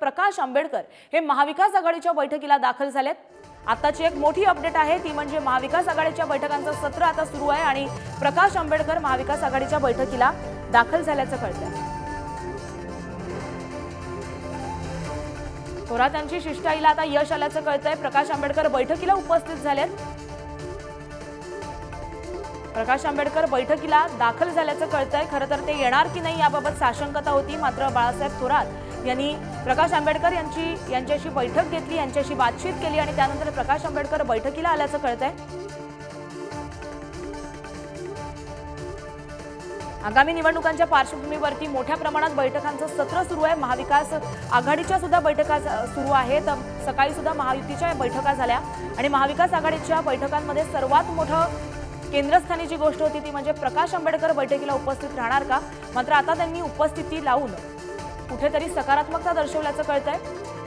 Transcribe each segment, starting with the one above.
प्रकाश आंबेडकर हे महाविकास आघाडीच्या बैठकीला दाखल झालेत। आताची एक मोठी अपडेट आहे ती म्हणजे महाविकास आघाडीच्या बैठकांचं सत्र आता सुरू आहे आणि प्रकाश आंबेडकर महाविकास आघाडीच्या बैठकीला दाखल झाल्याचं कळतंय। थोरात यांची शिष्टाईला आता यश आल्याचं कळतंय। प्रकाश आंबेडकर बैठकीला उपस्थित झालेत। प्रकाश आंबेडकर बैठकीला दाखल झाल्याचं कळतंय। खरं तर ते येणार की नाही याबाबत साशंकता होती, मात्र बाळासाहेब थोरात यांनी प्रकाश आंबेडकर यांच्याशी बैठक घेतली, यांच्याशी बातचीत केली आणि त्यानंतर प्रकाश आंबेडकर बैठकीला आल्याचं कळतंय। आगामी निवडणुकांच्या पार्श्वभूमीवरती मोठ्या प्रमाणात बैठकांचं सत्र सुरू आहे। महाविकास आघाडीच्या सुद्धा बैठका सुरू आहेत। सकाळी सुद्धा महायुतीच्या बैठका झाल्या आणि महाविकास आघाडीच्या बैठकांमध्ये सर्वात मोठं केंद्रस्थानी जी गोष्ट होती ती म्हणजे प्रकाश आंबेडकर बैठकीला उपस्थित राहणार का, मात्र आता त्यांनी उपस्थिती लावून कुठेतरी सकारात्मकता दर्शवल्याचं कळतंय।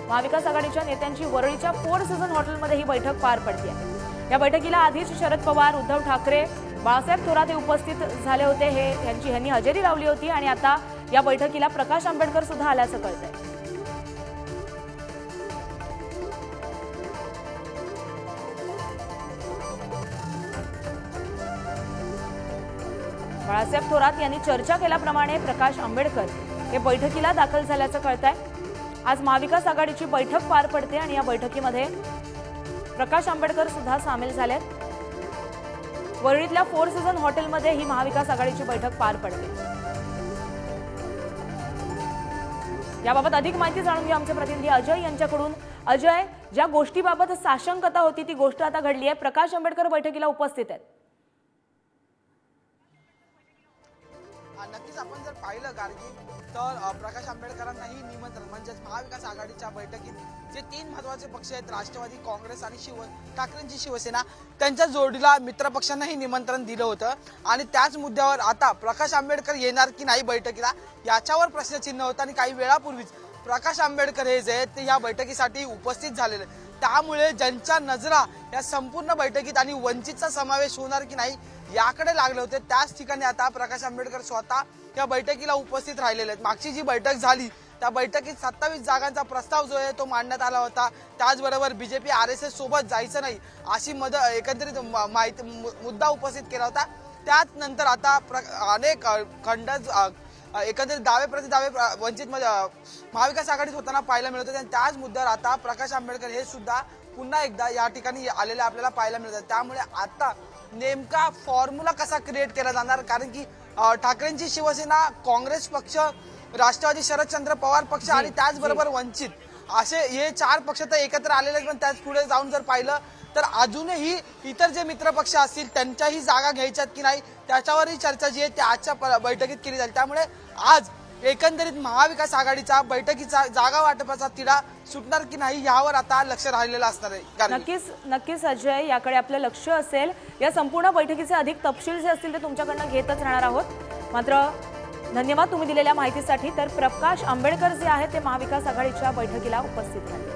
महाविकास आघाडीच्या नेत्यांची वरळीच्या फोर सीझन हॉटेलमध्ये ही बैठक पार पडते। या बैठकीला आधीच शरद पवार, उद्धव ठाकरे, बाळासाहेब थोरात हे उपस्थित झाले होते। यांनी हजेरी लावली होती आणि आता या बैठकीला प्रकाश आंबेडकर सुद्धा आल्याचं कळतंय। बाळासाहेब थोरात यांनी चर्चा केल्याप्रमाणे प्रकाश आंबेडकर हे बैठकीला दाखल झाल्याचं कळतंय। आज महाविकास आघाडीची बैठक पार पडते आणि या बैठकीमध्ये प्रकाश आंबेडकर सुद्धा सामील झालेत। वरळीतल्या फोर सीझन हॉटेलमध्ये ही महाविकास आघाडीची बैठक पार पडते। याबाबत अधिक माहिती जाणून घेऊ आमचे प्रतिनिधी अजय यांच्याकडून। अजय, ज्या गोष्टीबाबत साशंकता होती ती गोष्ट आता घडली आहे, प्रकाश आंबेडकर बैठकीला उपस्थित आहेत। नक्कीच आपण जर पाहिलं गार्गी तर प्रकाश आंबेडकरांनाही निमंत्रण म्हणजे महाविकास आघाडीच्या बैठकीत जे तीन महत्त्वाचे पक्ष आहेत, राष्ट्रवादी, काँग्रेस आणि ठाकरेंची शिवसेना, त्यांच्या जोडीला मित्र पक्षांनाही निमंत्रण दिलं होतं आणि त्याच मुद्द्यावर आता प्रकाश आंबेडकर येणार की नाही बैठकीला याच्यावर प्रश्नचिन्ह होतं आणि काही वेळापूर्वीच प्रकाश आंबेडकर हे जे आहेत ते या बैठकीसाठी उपस्थित झालेले, त्यामुळे ज्यांच्या नजरा या संपूर्ण बैठकीत आणि वंचितचा समावेश होणार की नाही याकडे लागले होते, त्याच ठिकाणी आता प्रकाश आंबेडकर स्वतः या बैठकीला उपस्थित राहिलेले आहेत। मागची जी बैठक झाली त्या बैठकीत 27 जागांचा प्रस्ताव जो आहे तो मांडण्यात आला होता। त्याचबरोबर बीजेपी RSS सोबत जायचं नाही अशी एकंदरीत माहिती मुद्दा उपस्थित केला होता। त्यानंतर आता अनेक खंड एकंदरीत दावे प्रतिदावे वंचित महाविकास आघाडीत होताना पाहायला मिळत होते आणि त्याच मुद्द्यावर आता प्रकाश आंबेडकर हे सुद्धा पुन्हा एकदा या ठिकाणी आलेले आपल्याला पाहायला मिळतात। त्यामुळे आता नेमका फॉर्म्युला कसा क्रिएट केला जाणार, कारण की ठाकरेंची शिवसेना, काँग्रेस पक्ष, राष्ट्रवादी शरदचंद्र पवार पक्ष आणि त्याचबरोबर वंचित असे हे चार पक्ष तर एकत्र आलेले, पण त्याच पुढे जाऊन जर पाहिलं तर अजूनही इतर जे मित्र पक्ष असतील त्यांच्याही जागा घ्यायच्यात की नाही त्याच्यावरही चर्चा जी आहे ती आजच्या बैठकीत केली जाईल। त्यामुळे आज एकंदरीत महाविकास आघाडीचा बैठकीचा जागा वाटपाचा तिढा सुटणार की नाही यावर आता लक्ष राहिलेलं असणार आहे। नक्कीच अजय, याकडे आपलं लक्ष असेल। या संपूर्ण बैठकीचे अधिक तपशील जे असतील ते तुमच्याकडनं घेतच राहणार आहोत। मात्र धन्यवाद तुम्ही दिलेल्या माहितीसाठी। तर प्रकाश आंबेडकर जे आहेत ते महाविकास आघाडीच्या बैठकीला उपस्थित राहिले।